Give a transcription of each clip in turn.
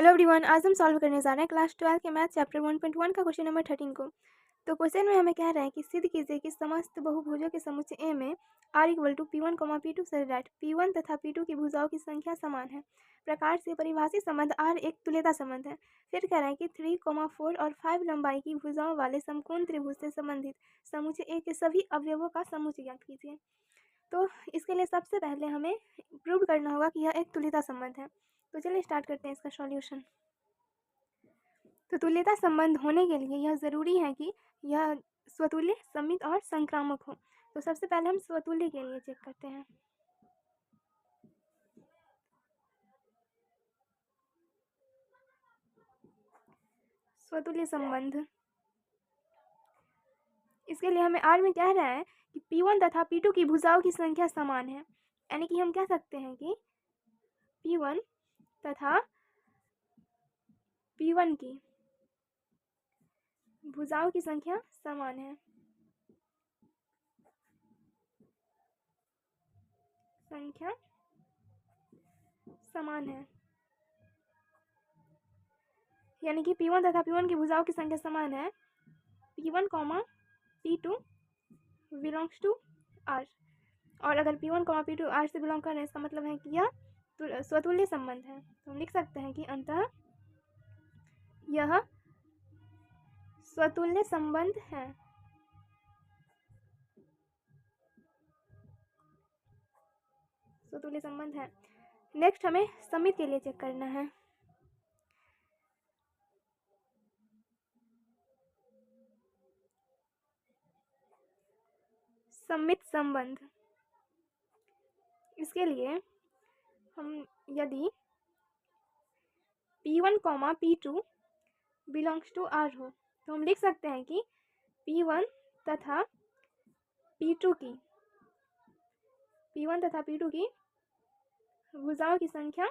Hello everyone, आज हम solve करने जा रहे हैं क्लास 12 के मैथ चैप्टर 1.1 का क्वेश्चन नंबर 13 को। तो क्वेश्चन में हमें कह रहे हैं कि सिद्ध कीजिए कि समस्त बहुभुजों के समुच्चय ए में r = P1, P2 such that P1 तथा P2 की भुजाओं की संख्या समान है प्रकार से परिभाषित संबंध r एक तुल्यता संबंध है। फिर कह रहे हैं कि 3, 4 और 5 लंबाई की भुजाओं वाले समकोण त्रिभुज से संबंधित समुच्चय ए के सभी अवयवों का समुच्चय ज्ञात कीजिए। तो इसके लिए सबसे पहले हमें प्रूव करना होगा कि यह एक तुल्यता संबंध है। तो चलिए स्टार्ट करते हैं इसका सॉल्यूशन। तो तुल्यता संबंध होने के लिए यह ज़रूरी है कि यह स्वतुल्य, सममित और संक्रामक हो। तो सबसे पहले हम स्वतुल्य के लिए चेक करते हैं। स्वतुल्य संबंध, इसके लिए हमें आर में कह रहा है कि P1 तथा P2 की भुजाओं की संख्या समान है, यानी कि हम कह सकते हैं कि P1 तथा P1 की भुजाओं की संख्या समान है। संख्या समान है, यानी कि P1 तथा P1 की भुजाओं की संख्या समान है। P1, P2 belongs to R, और अगर P1, P2 R से बिलोंग कर रहे हैं, इसका मतलब है कि यह स्वतुल्य संबंध है। तो हम लिख सकते हैं कि अंततः यह स्वतुल्य संबंध है। स्वतुल्य संबंध है। नेक्स्ट हमें सममित के लिए चेक करना है। सममित संबंध, इसके लिए हम यदि P1, P2 belongs to R हो, तो हम लिख सकते हैं कि P1 तथा P2 की भुजाओं की संख्या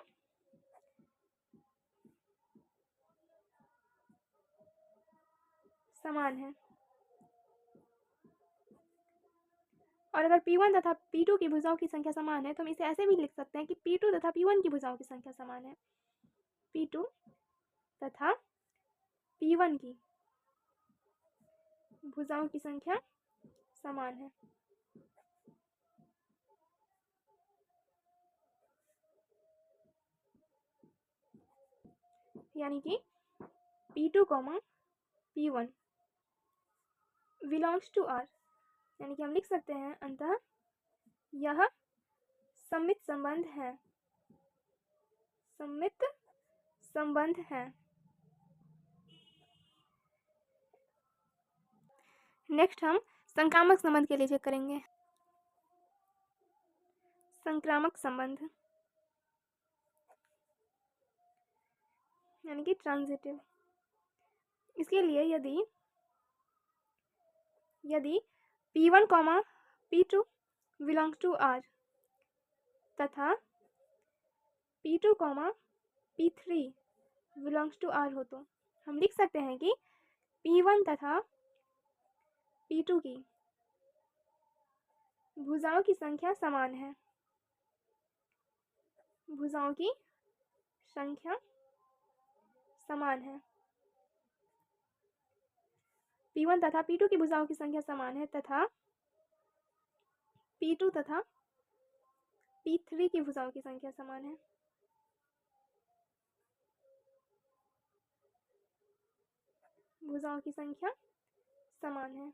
समान है। और अगर P1 तथा P2 की भुजाओं की संख्या समान है, तो हम इसे ऐसे भी लिख सकते हैं कि P2 तथा P1 की भुजाओं की संख्या समान है। P2 तथा P1 की भुजाओं की संख्या समान है। यानी कि P2, P1 belongs to R, यानी कि हम लिख सकते हैं अंततः यह सममित संबंध है। सममित संबंध है। नेक्स्ट हम संक्रामक संबंध के लिए चेक करेंगे। संक्रामक संबंध, यानी कि ट्रांजिटिव। इसके लिए यदि P1, P2 belongs to R तथा P2, P3 belongs to R हो, तो हम लिख सकते हैं कि P1 तथा P2 की भुजाओं की संख्या समान है। भुजाओं की संख्या समान है। P1 तथा P2 की भुजाओं की संख्या समान है तथा P2 तथा P3 की भुजाओं की संख्या समान है। भुजाओं की संख्या समान है।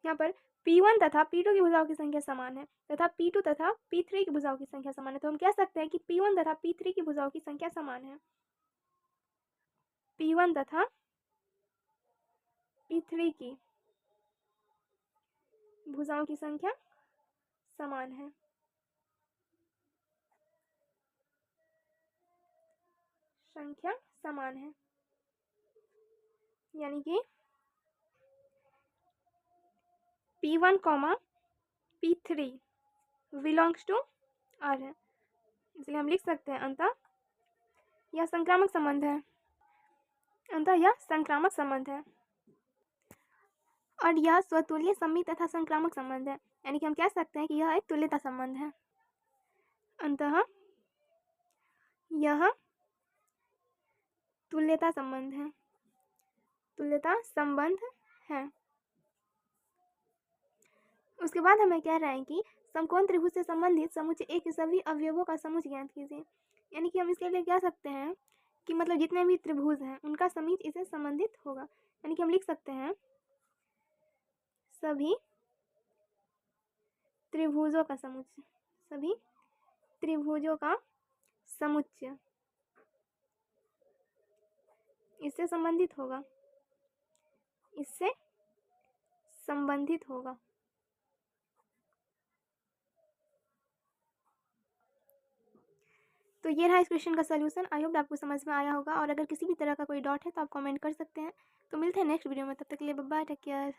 यहाँ पर P1 तथा P2 की भुजाओं की संख्या समान है तथा P2 तथा P3 की भुजाओं की संख्या समान है, तो हम कह सकते हैं कि P1 तथा P3 की भुजाओं की संख्या समान है। P1 तथा P3 की भुजाओं की संख्या समान है। संख्या समान है, यानी कि P1, P3 belongs to R है, इसलिए हम लिख सकते हैं अंततः यह संक्रामक संबंध है। अंततः यह संक्रामक संबंध है और यह स्वतुल्य, सममित तथा संक्रामक संबंध है, यानी कि हम कह सकते हैं कि यह एक तुल्यता संबंध है। अतः यह तुल्यता संबंध है, तुल्यता संबंध है। उसके बाद हमें कह रहा है कि समकोण त्रिभुज से संबंधित समुच्चय ए के सभी अवयवों का समुच्चय ज्ञात कीजिए। यानी कि हम इसके लिए कह सकते हैं कि मतलब जितने भी त्रिभुज हैं उनका समुच्चय इससे संबंधित होगा। यानी कि हम लिख सकते हैं सभी त्रिभुजों का समुच्चय, सभी त्रिभुजों का समुच्चय इससे संबंधित होगा, इससे संबंधित होगा। तो ये रहा इस क्वेश्चन का सलूशन। आई होप आपको समझ में आया होगा, और अगर किसी भी तरह का कोई डाउट है तो आप कमेंट कर सकते हैं। तो मिलते हैं नेक्स्ट वीडियो में, तब तक के लिए बाय बाय, टेक केयर।